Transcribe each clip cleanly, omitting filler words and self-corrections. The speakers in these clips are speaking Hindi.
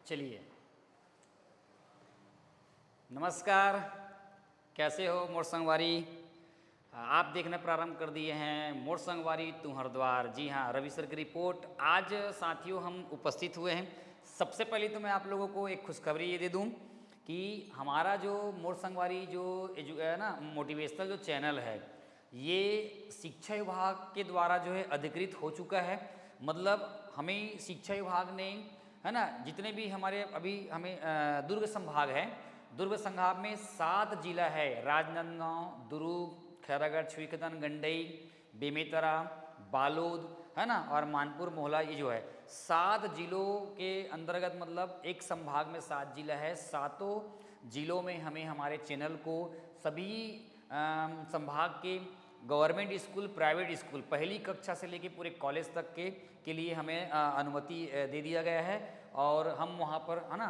चलिए, नमस्कार। कैसे हो मोर संगवारी? आप देखना प्रारंभ कर दिए हैं मोर संगवारी तू हरिद्वार। जी हाँ, रवि सर की रिपोर्ट। आज साथियों हम उपस्थित हुए हैं। सबसे पहले तो मैं आप लोगों को एक खुशखबरी ये दे दूं कि हमारा जो मोर संगवारी जो है ना मोटिवेशनल जो चैनल है, ये शिक्षा विभाग के द्वारा जो है अधिकृत हो चुका है। मतलब हमें शिक्षा विभाग ने, है ना, जितने भी हमारे अभी हमें दुर्ग संभाग है, दुर्ग संभाग में 7 जिला है, राजनांदगांव, दुर्ग, खैरागढ़, छुईखदन, गंडई, बेमेतरा, बालोद, है ना, और मानपुर मोहला, ये जो है 7 जिलों के अंतर्गत, मतलब एक संभाग में 7 जिला है। 7 जिलों में हमें हमारे चैनल को सभी संभाग के गवर्नमेंट स्कूल, प्राइवेट स्कूल, पहली कक्षा से लेकर पूरे कॉलेज तक के लिए हमें अनुमति दे दिया गया है। और हम वहाँ पर, है ना,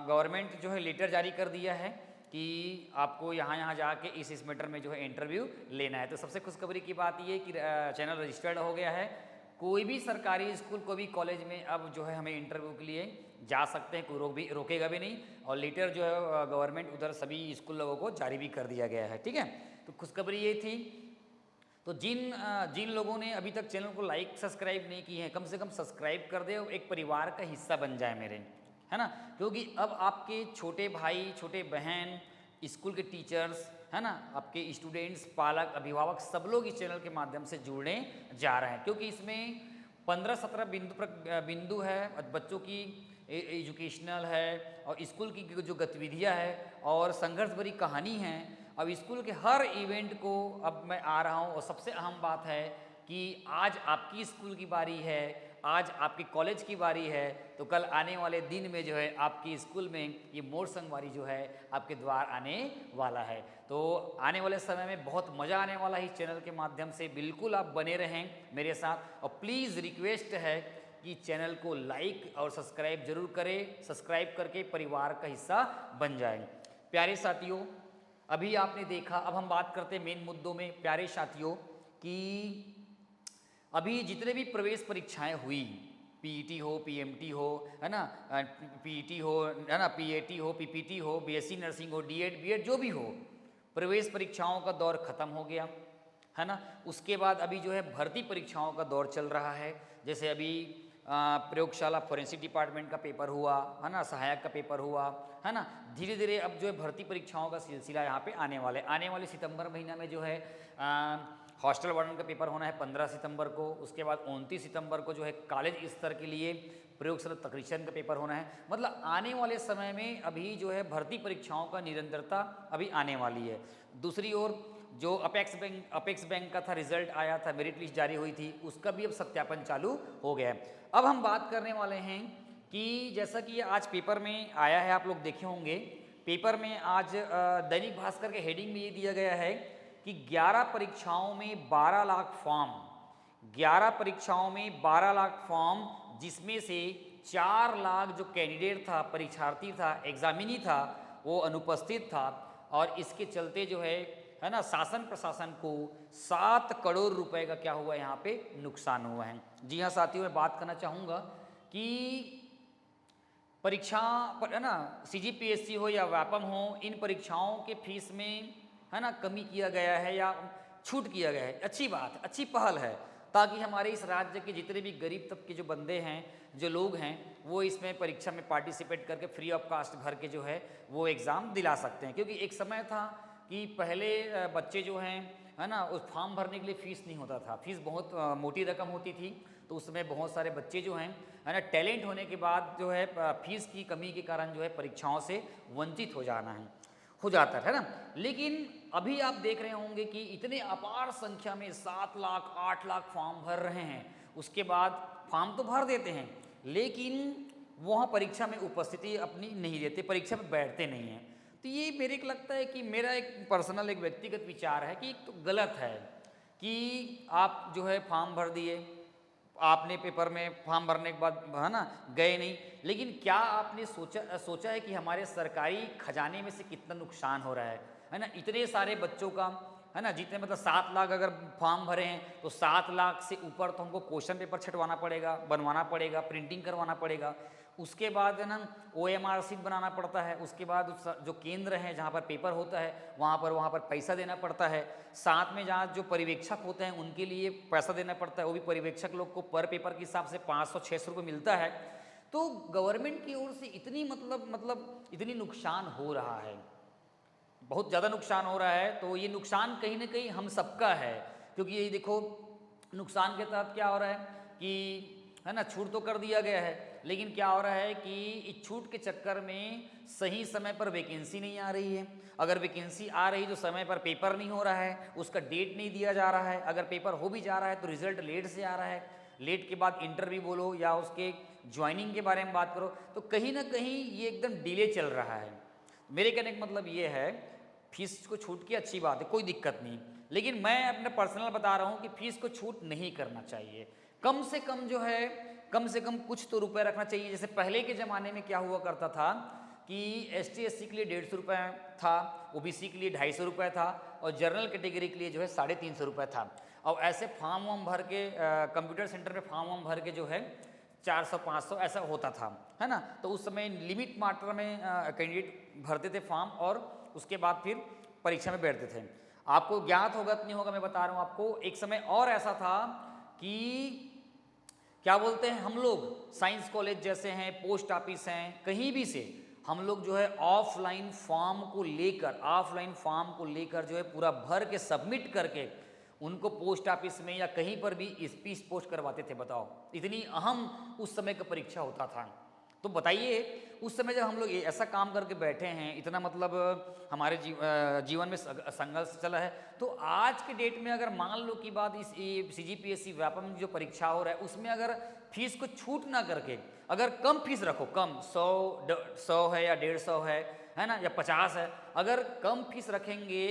गवर्नमेंट जो है लेटर जारी कर दिया है कि आपको यहाँ जाके इस मैटर में जो है इंटरव्यू लेना है। तो सबसे खुशखबरी की बात ये कि चैनल रजिस्टर्ड हो गया है। कोई भी सरकारी स्कूल, कोई भी कॉलेज में अब जो है हमें इंटरव्यू के लिए जा सकते हैं, कोई रोकेगा भी नहीं। और लेटर जो है गवर्नमेंट उधर सभी स्कूल लोगों को जारी भी कर दिया गया है। ठीक है, तो खुशखबरी ये थी। तो जिन लोगों ने अभी तक चैनल को लाइक सब्सक्राइब नहीं किए हैं, कम से कम सब्सक्राइब कर दे और एक परिवार का हिस्सा बन जाए मेरे, है ना। क्योंकि अब आपके छोटे भाई, छोटे बहन, स्कूल के टीचर्स, है ना, आपके स्टूडेंट्स, पालक, अभिभावक, सब लोग इस चैनल के माध्यम से जुड़ने जा रहे हैं। क्योंकि इसमें 15-17 बिंदु है, बच्चों की एजुकेशनल है और स्कूल की जो गतिविधियां है और संघर्ष भरी कहानी है। अब स्कूल के हर इवेंट को अब मैं आ रहा हूँ। और सबसे अहम बात है कि आज आपकी स्कूल की बारी है, आज आपके कॉलेज की बारी है, तो कल आने वाले दिन में जो है आपकी स्कूल में ये मोर संगवारी जो है आपके द्वार आने वाला है। तो आने वाले समय में बहुत मज़ा आने वाला है इस चैनल के माध्यम से। बिल्कुल आप बने रहें मेरे साथ। और प्लीज़ रिक्वेस्ट है कि चैनल को लाइक और सब्सक्राइब जरूर करें। सब्सक्राइब करके परिवार का हिस्सा बन जाएं। प्यारे साथियों, अभी आपने देखा, अब हम बात करते हैं मेन मुद्दों में। प्यारे साथियों, कि अभी जितने भी प्रवेश परीक्षाएं हुई, पीईटी हो, पीएमटी हो, है ना, पीईटी हो, है ना, पीएटी हो, पीपीटी हो, बीएससी नर्सिंग हो, डीएड, बीएड, जो भी हो, प्रवेश परीक्षाओं का दौर खत्म हो गया, है ना। उसके बाद अभी जो है भर्ती परीक्षाओं का दौर चल रहा है। जैसे अभी प्रयोगशाला फॉरेंसिक डिपार्टमेंट का पेपर हुआ, है ना, सहायक का पेपर हुआ, है ना। धीरे धीरे अब जो है भर्ती परीक्षाओं का सिलसिला यहाँ पे आने वाले सितंबर महीना में जो है हॉस्टल वार्डन का पेपर होना है 15 सितंबर को। उसके बाद 29 सितंबर को जो है कॉलेज स्तर के लिए प्रयोगशाला तकनीशियन का पेपर होना है। मतलब आने वाले समय में अभी जो है भर्ती परीक्षाओं का निरंतरता अभी आने वाली है। दूसरी ओर जो अपेक्स बैंक का था, रिजल्ट आया था, मेरिट लिस्ट जारी हुई थी, उसका भी अब सत्यापन चालू हो गया है। अब हम बात करने वाले हैं कि जैसा कि आज पेपर में आया है, आप लोग देखे होंगे, पेपर में आज दैनिक भास्कर के हेडिंग में ये दिया गया है कि 11 परीक्षाओं में 12 लाख फॉर्म, 11 परीक्षाओं में 12 लाख फॉर्म, जिसमें से 4 लाख जो कैंडिडेट था, परीक्षार्थी था, एग्जामिनी था, वो अनुपस्थित था। और इसके चलते जो है ना, शासन प्रशासन को 7 करोड़ रुपए का क्या हुआ, यहाँ पे नुकसान हुआ है। जी हाँ साथियों, मैं बात करना चाहूँगा कि परीक्षा पर, है ना, सीजीपीएससी हो या व्यापम हो, इन परीक्षाओं के फीस में, है ना, कमी किया गया है या छूट किया गया है। अच्छी बात है, अच्छी पहल है, ताकि हमारे इस राज्य के जितने भी गरीब तबके जो बंदे हैं, जो लोग हैं, वो इसमें परीक्षा में पार्टिसिपेट करके फ्री ऑफ कास्ट भर के जो है वो एग्ज़ाम दिला सकते हैं। क्योंकि एक समय था कि पहले बच्चे जो हैं, है ना, उस फॉर्म भरने के लिए फ़ीस नहीं होता था, फीस बहुत मोटी रकम होती थी। तो उसमें बहुत सारे बच्चे जो हैं, है ना, टैलेंट होने के बाद जो है फीस की कमी के कारण जो है परीक्षाओं से वंचित हो जाता है ना। लेकिन अभी आप देख रहे होंगे कि इतने अपार संख्या में 7 लाख 8 लाख फॉर्म भर रहे हैं। उसके बाद फॉर्म तो भर देते हैं, लेकिन वहाँ परीक्षा में उपस्थिति अपनी नहीं देते, परीक्षा में बैठते नहीं हैं। तो ये मेरे को लगता है कि मेरा एक पर्सनल, एक व्यक्तिगत विचार है कि तो गलत है कि आप जो है फॉर्म भर दिए, आपने पेपर में फॉर्म भरने के बाद, है ना, गए नहीं, लेकिन क्या आपने सोचा है कि हमारे सरकारी खजाने में से कितना नुकसान हो रहा है ना। इतने सारे बच्चों का, है ना, जितने मतलब 7 लाख अगर फॉर्म भरे हैं, तो 7 लाख से ऊपर तो हमको क्वेश्चन पेपर छटवाना पड़ेगा, बनवाना पड़ेगा, प्रिंटिंग करवाना पड़ेगा। उसके बाद है ना OMR शीट बनाना पड़ता है, उसके बाद जो केंद्र है जहाँ पर पेपर होता है वहाँ पर पैसा देना पड़ता है, साथ में जहाँ जो पर्यवेक्षक होते हैं उनके लिए पैसा देना पड़ता है, वो भी पर्यवेक्षक लोग को पर पेपर के हिसाब से 500-600 रुपये मिलता है। तो गवर्नमेंट की ओर से इतनी मतलब इतनी नुकसान हो रहा है, बहुत ज़्यादा नुकसान हो रहा है। तो ये नुकसान कहीं ना कहीं हम सबका है, क्योंकि ये देखो नुकसान के तहत क्या हो रहा है कि है ना छूट तो कर दिया गया है, लेकिन क्या हो रहा है कि इस छूट के चक्कर में सही समय पर वैकेंसी नहीं आ रही है। अगर वैकेंसी आ रही तो समय पर पेपर नहीं हो रहा है, उसका डेट नहीं दिया जा रहा है, अगर पेपर हो भी जा रहा है तो रिजल्ट लेट से आ रहा है, लेट के बाद इंटरव्यू बोलो या उसके ज्वाइनिंग के बारे में बात करो तो कहीं ना कहीं ये एकदम डिले चल रहा है। मेरे कहने का मतलब ये है फीस को छूट की अच्छी बात है, कोई दिक्कत नहीं, लेकिन मैं अपने पर्सनल बता रहा हूँ कि फीस को छूट नहीं करना चाहिए। कम से कम जो है कम से कम कुछ तो रुपए रखना चाहिए। जैसे पहले के ज़माने में क्या हुआ करता था कि ST/SC के लिए 150 रुपये था, OBC के लिए 250 रुपये था और जनरल कैटेगरी के लिए जो है 350 रुपये था। और ऐसे फॉर्म वॉर्म भर के कंप्यूटर सेंटर में फॉर्म वॉर्म भर के जो है 400-500 ऐसा होता था, है ना। तो उस समय लिमिट मात्रा में कैंडिडेट भरते थे फॉर्म और उसके बाद फिर परीक्षा में बैठते थे। आपको ज्ञात होगा नहीं होगा, मैं बता रहा हूँ आपको। एक समय और ऐसा था कि क्या बोलते हैं, हम लोग साइंस कॉलेज जैसे हैं, पोस्ट ऑफिस हैं, कहीं भी से हम लोग जो है ऑफलाइन फॉर्म को लेकर जो है पूरा भर के सबमिट करके उनको पोस्ट ऑफिस में या कहीं पर भी स्पीच पोस्ट करवाते थे। बताओ, इतनी अहम उस समय का परीक्षा होता था। तो बताइए उस समय जब हम लोग ऐसा काम करके बैठे हैं, इतना मतलब हमारे जीवन में संघर्ष चला है, तो आज के डेट में अगर मान लो कि बात इस CGPSC व्यापम जो परीक्षा हो रहा है उसमें अगर फीस को छूट ना करके अगर कम फीस रखो, कम 100 है या 150 है ना, या 50 है, अगर कम फीस रखेंगे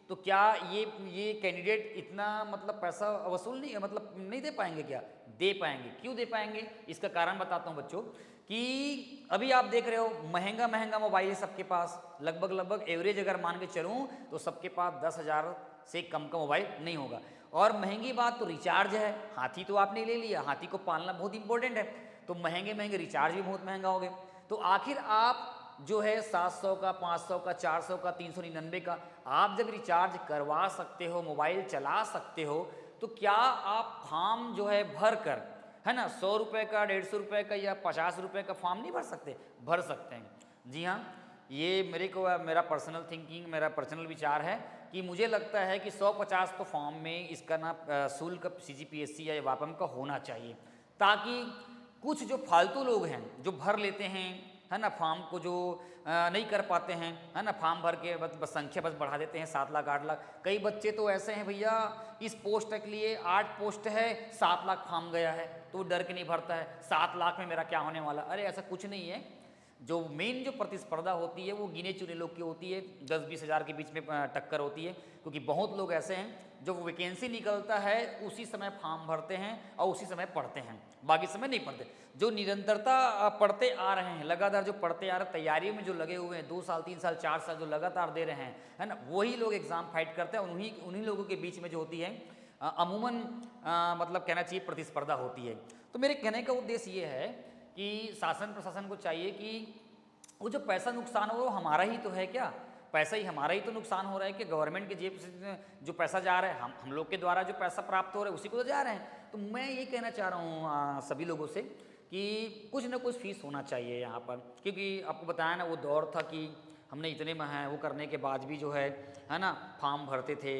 तो क्या ये कैंडिडेट इतना मतलब पैसा वसूल नहीं मतलब नहीं दे पाएंगे? क्या दे पाएंगे। क्यों दे पाएंगे, इसका कारण बताता हूँ बच्चों कि अभी आप देख रहे हो महंगा मोबाइल है सबके पास, लगभग एवरेज अगर मान के चलूँ तो सबके पास 10,000 से कम का मोबाइल नहीं होगा। और महंगी बात तो रिचार्ज है, हाथी तो आपने ले लिया, हाथी को पालना बहुत इंपॉर्टेंट है, तो महंगे रिचार्ज भी बहुत महंगा हो गया। तो आखिर आप जो है 700 का, 500 का, 400 का, 399 का आप जब रिचार्ज करवा सकते हो, मोबाइल चला सकते हो, तो क्या आप फॉर्म जो है भर कर, है ना, 100 रुपये का, 150 रुपये का या 50 रुपये का फॉर्म नहीं भर सकते? भर सकते हैं। जी हाँ, ये मेरा पर्सनल थिंकिंग, मेरा पर्सनल विचार है कि मुझे लगता है कि 150 तो फॉर्म में इसका ना शुल्क CGPSC या वापम का होना चाहिए, ताकि कुछ जो फालतू लोग हैं जो भर लेते हैं, है ना, फॉर्म को जो नहीं कर पाते हैं, है ना, फॉर्म भर के बस संख्या बस बढ़ा देते हैं 7 लाख 8 लाख। कई बच्चे तो ऐसे हैं भैया, इस पोस्ट के लिए 8 पोस्ट है, 7 लाख फॉर्म गया है, तो वो डर के नहीं भरता है 7 लाख में मेरा क्या होने वाला। अरे ऐसा कुछ नहीं है। जो मेन जो प्रतिस्पर्धा होती है वो गिने चुने लोग की होती है, 10-20 हज़ार के बीच में टक्कर होती है, क्योंकि बहुत लोग ऐसे हैं जो वैकेंसी निकलता है उसी समय फॉर्म भरते हैं और उसी समय पढ़ते हैं, बाकी समय नहीं पढ़ते। जो निरंतरता पढ़ते आ रहे हैं, लगातार जो पढ़ते आ रहे हैं, तैयारियों में जो लगे हुए हैं, 2 साल 3 साल 4 साल जो लगातार दे रहे हैं, है ना, वही लोग एग्ज़ाम फाइट करते हैं। और उन्हीं लोगों के बीच में जो होती है अमूमन मतलब कहना चाहिए प्रतिस्पर्धा होती है। तो मेरे कहने का उद्देश्य ये है कि शासन प्रशासन को चाहिए कि वो जो पैसा नुकसान हो वो हमारा ही तो है। क्या पैसा ही हमारा ही तो नुकसान हो रहा है कि गवर्नमेंट के जेब से जो पैसा जा रहा है, हम लोग के द्वारा जो पैसा प्राप्त हो रहा है उसी को तो जा रहे हैं। तो मैं ये कहना चाह रहा हूँ सभी लोगों से कि कुछ ना कुछ फीस होना चाहिए यहाँ पर, क्योंकि आपको बताया ना वो दौर था कि हमने इतने में है वो करने के बाद भी जो है ना फॉर्म भरते थे,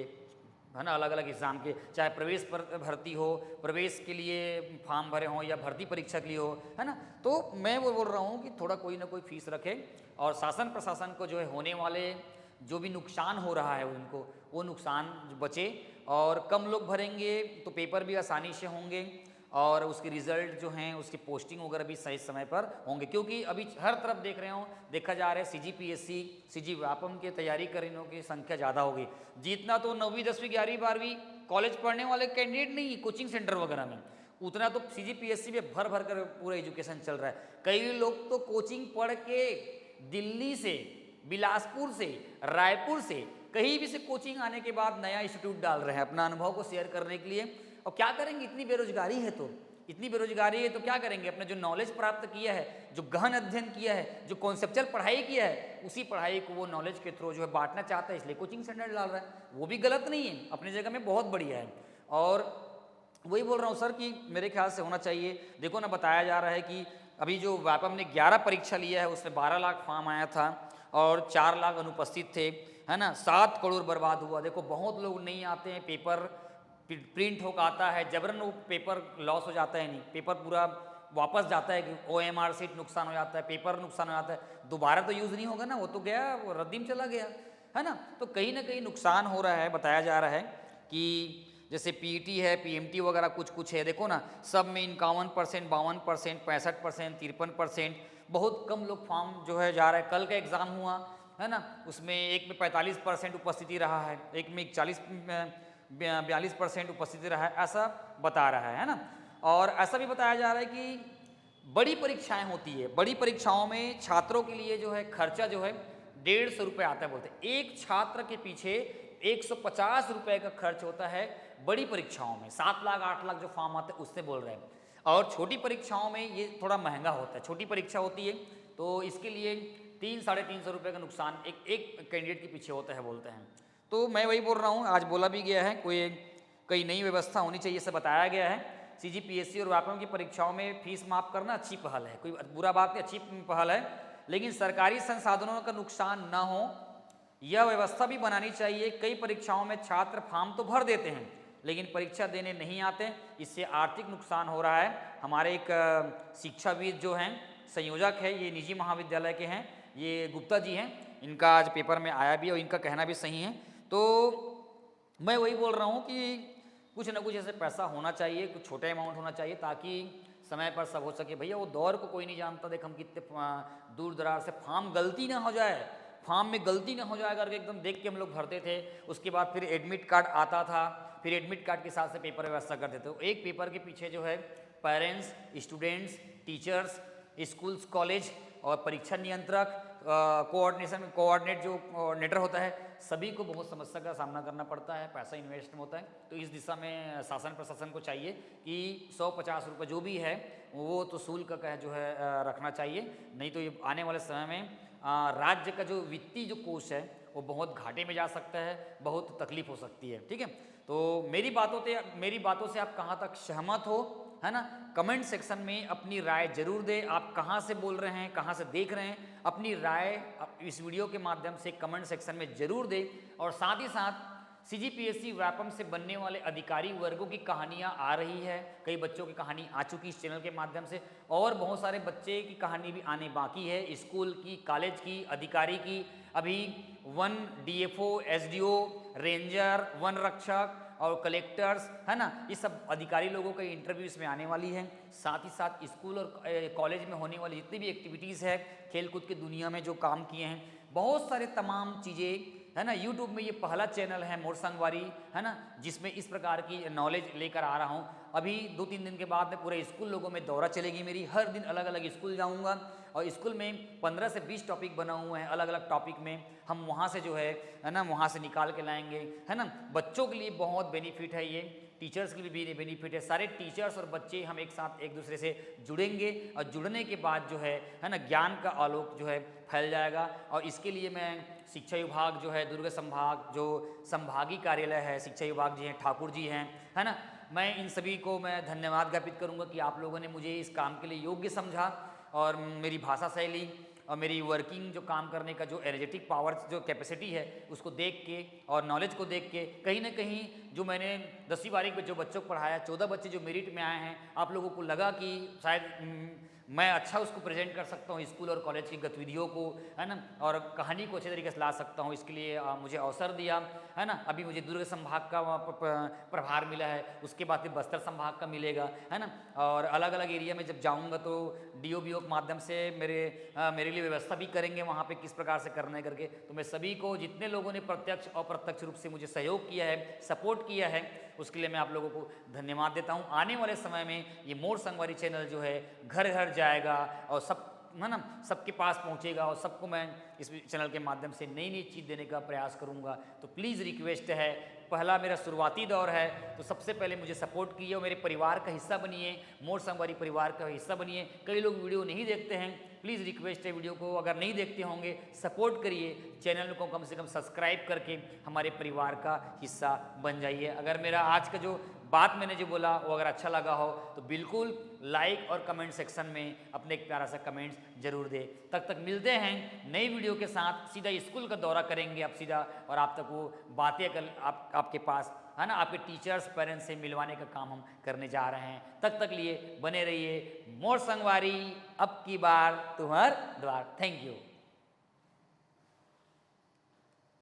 है ना, अलग अलग एग्ज़ाम के, चाहे प्रवेश पर भर्ती हो, प्रवेश के लिए फॉर्म भरे हों या भर्ती परीक्षा के लिए हो, है ना। तो मैं वो बोल रहा हूँ कि थोड़ा कोई ना कोई फीस रखे और शासन प्रशासन को जो है होने वाले जो भी नुकसान हो रहा है उनको वो नुकसान बचे, और कम लोग भरेंगे तो पेपर भी आसानी से होंगे और उसके रिजल्ट जो हैं उसकी पोस्टिंग वगैरह भी सही समय पर होंगे। क्योंकि अभी हर तरफ देखा जा रहा है CGPSC CG व्यापम की तैयारी करने की संख्या ज़्यादा होगी। जितना तो 9वीं 10वीं 11वीं 12वीं कॉलेज पढ़ने वाले कैंडिडेट नहीं, कोचिंग सेंटर वगैरह में, उतना तो CGPSC में भर कर पूरा एजुकेशन चल रहा है। कई लोग तो कोचिंग पढ़ के दिल्ली से, बिलासपुर से, रायपुर से, कहीं भी से कोचिंग आने के बाद नया इंस्टीट्यूट डाल रहे हैं अपना अनुभव को शेयर करने के लिए। और क्या करेंगे, इतनी बेरोजगारी है तो इतनी बेरोजगारी है तो क्या करेंगे? अपने जो नॉलेज प्राप्त किया है, जो गहन अध्ययन किया है, जो कॉन्सेप्चुअल पढ़ाई किया है, उसी पढ़ाई को वो नॉलेज के थ्रू जो है बांटना चाहता है, इसलिए कोचिंग सेंटर डाल रहा है। वो भी गलत नहीं है, अपनी जगह में बहुत बढ़िया है। और वही बोल रहा हूँ सर कि मेरे ख्याल से होना चाहिए। देखो ना, बताया जा रहा है कि अभी जो व्यापम ने 11 परीक्षा लिया है उसमें 12 लाख फॉर्म आया था और 4 लाख अनुपस्थित थे, है ना। 7 करोड़ बर्बाद हुआ। देखो बहुत लोग नहीं आते हैं, पेपर प्रिंट होकर आता है, जबरन वो पेपर लॉस हो जाता है, नहीं पेपर पूरा वापस जाता है कि OMR सीट नुकसान हो जाता है, पेपर नुकसान हो जाता है, दोबारा तो यूज़ नहीं होगा ना, वो तो गया, वो रद्दी में चला गया, है ना। तो कहीं ना कहीं नुकसान हो रहा है। बताया जा रहा है कि जैसे PET है, PMT वगैरह कुछ कुछ है, देखो ना, सब में 51%, 52%, 65%, 53%, बहुत कम लोग फॉर्म जो है जा रहा है। कल का एग्ज़ाम हुआ है ना, उसमें एक में 45% उपस्थिति रहा है, एक में 42% उपस्थिति रहा है, ऐसा बता रहा है ना। और ऐसा भी बताया जा रहा है कि बड़ी परीक्षाएं होती है, बड़ी परीक्षाओं में छात्रों के लिए जो है खर्चा जो है 150 रुपये आता है। बोलते हैं एक छात्र के पीछे 150 रुपये का खर्च होता है बड़ी परीक्षाओं में। 7 लाख 8 लाख जो फॉर्म आते हैं उससे बोल रहे हैं। और छोटी परीक्षाओं में ये थोड़ा महंगा होता है, छोटी परीक्षा होती है तो इसके लिए 300-350 रुपये का नुकसान एक कैंडिडेट के पीछे होता है, बोलते हैं। तो मैं वही बोल रहा हूँ, आज बोला भी गया है, कोई नई व्यवस्था होनी चाहिए, इसे बताया गया है। CG PSC और व्यापम की परीक्षाओं में फीस माफ करना अच्छी पहल है, कोई बुरा बात नहीं, अच्छी पहल है, लेकिन सरकारी संसाधनों का नुकसान ना हो यह व्यवस्था भी बनानी चाहिए। कई परीक्षाओं में छात्र फॉर्म तो भर देते हैं लेकिन परीक्षा देने नहीं आते, इससे आर्थिक नुकसान हो रहा है। हमारे एक शिक्षाविद जो हैं, संयोजक है, ये निजी महाविद्यालय के हैं, ये गुप्ता जी हैं, इनका आज पेपर में आया भी और इनका कहना भी सही है। तो मैं वही बोल रहा हूँ कि कुछ ना कुछ ऐसे पैसा होना चाहिए, कुछ छोटे अमाउंट होना चाहिए ताकि समय पर सब हो सके। भैया वो दौर को कोई नहीं जानता, देख हम कितने दूर दराज से, फॉर्म गलती ना हो जाए, फॉर्म में गलती ना हो जाए करके एकदम देख के हम लोग भरते थे। उसके बाद फिर एडमिट कार्ड आता था, फिर एडमिट कार्ड के साथ से पेपर व्यवस्था करते थे। तो एक पेपर के पीछे जो है parents, students, teachers, schools, college और परीक्षा नियंत्रक, कोऑर्डिनेट जो कोऑर्डिनेटर होता है, सभी को बहुत समस्या का सामना करना पड़ता है, पैसा इन्वेस्ट होता है। तो इस दिशा में शासन प्रशासन को चाहिए कि 150 रुपये जो भी है वो तो शुल्क का जो है रखना चाहिए, नहीं तो ये आने वाले समय में राज्य का जो वित्तीय जो कोष है वो बहुत घाटे में जा सकता है, बहुत तकलीफ हो सकती है। ठीक है, तो मेरी बातों से आप कहाँ तक सहमत हो, है ना, कमेंट सेक्शन में अपनी राय जरूर दें। आप कहाँ से बोल रहे हैं, कहाँ से देख रहे हैं, अपनी राय इस वीडियो के माध्यम से कमेंट सेक्शन में जरूर दें। और साथ ही साथ CG PSC व्यापम से बनने वाले अधिकारी वर्गों की कहानियाँ आ रही है, कई बच्चों की कहानी आ चुकी इस चैनल के माध्यम से, और बहुत सारे बच्चे की कहानी भी आने बाकी है, स्कूल की, कॉलेज की, अधिकारी की। अभी one DFO, SDO, ranger, one रक्षक और कलेक्टर्स, है ना, ये सब अधिकारी लोगों का इंटरव्यू इसमें आने वाली है। साथ ही साथ स्कूल और कॉलेज में होने वाली जितनी भी एक्टिविटीज़ है, खेलकूद की दुनिया में जो काम किए हैं, बहुत सारे तमाम चीज़ें, है ना। यूट्यूब में ये पहला चैनल है मोर संगवारी, है ना, जिसमें इस प्रकार की नॉलेज लेकर आ रहा हूँ। अभी 2-3 दिन के बाद में पूरे स्कूल लोगों में दौरा चलेगी मेरी, हर दिन अलग अलग स्कूल जाऊँगा और स्कूल में 15 से 20 टॉपिक बना हुए हैं, अलग अलग टॉपिक में हम वहाँ से जो है ना, वहाँ से निकाल के लाएंगे, है ना। बच्चों के लिए बहुत बेनिफिट है ये, टीचर्स के लिए भी बेनिफिट है। सारे टीचर्स और बच्चे हम एक साथ एक दूसरे से जुड़ेंगे और जुड़ने के बाद जो है ना, ज्ञान का आलोक जो है फैल जाएगा। और इसके लिए मैं शिक्षा विभाग जो है, दुर्ग संभाग जो संभागीय कार्यालय है, शिक्षा विभाग जी हैं, ठाकुर जी हैं, है ना, मैं इन सभी को मैं धन्यवाद ज्ञापित करूँगा कि आप लोगों ने मुझे इस काम के लिए योग्य समझा और मेरी भाषा शैली और मेरी वर्किंग जो काम करने का जो एनर्जेटिक पावर जो कैपेसिटी है उसको देख के और नॉलेज को देख के, कहीं ना कहीं जो मैंने 10वीं 12वीं में जो बच्चों को पढ़ाया, 14 बच्चे जो मेरिट में आए हैं, आप लोगों को लगा कि शायद मैं अच्छा उसको प्रेजेंट कर सकता हूँ स्कूल और कॉलेज की गतिविधियों को, है ना, और कहानी को अच्छे तरीके से ला सकता हूँ। इसके लिए मुझे अवसर दिया, है ना। अभी मुझे दुर्ग संभाग का प्रभार मिला है, उसके बाद फिर बस्तर संभाग का मिलेगा, है ना। और अलग अलग एरिया में जब जाऊँगा तो DO-BO के माध्यम से मेरे लिए व्यवस्था भी करेंगे वहाँ पे किस प्रकार से करना है करके। तो मैं सभी को, जितने लोगों ने प्रत्यक्ष अप्रत्यक्ष रूप से मुझे सहयोग किया है, सपोर्ट किया है, उसके लिए मैं आप लोगों को धन्यवाद देता हूँ। आने वाले समय में ये मोर संगवारी चैनल जो है घर घर जाएगा और सब है ना सबके पास पहुंचेगा और सबको मैं इस चैनल के माध्यम से नई नई चीज़ देने का प्रयास करूंगा। तो प्लीज़ रिक्वेस्ट है, पहला मेरा शुरुआती दौर है, तो सबसे पहले मुझे सपोर्ट कीजिए और मेरे परिवार का हिस्सा बनिए, मोर संगवारी परिवार का हिस्सा बनिए। कई लोग वीडियो नहीं देखते हैं, प्लीज़ रिक्वेस्ट है वीडियो को अगर नहीं देखते होंगे सपोर्ट करिए, चैनल को कम से कम सब्सक्राइब करके हमारे परिवार का हिस्सा बन जाइए। अगर मेरा आज का जो बात मैंने जो बोला वो अगर अच्छा लगा हो तो बिल्कुल लाइक और कमेंट सेक्शन में अपने एक प्यारा सा कमेंट्स जरूर दे। तब तक मिलते हैं नई वीडियो के साथ, सीधा स्कूल का दौरा करेंगे अब सीधा, और आप तक वो बातें आपके पास है ना आपके टीचर्स पेरेंट्स से मिलवाने का काम हम करने जा रहे हैं। तब तक लिए बने रहिए मोर संगवारी, अब की बार तुम्हार द्वार। Thank you.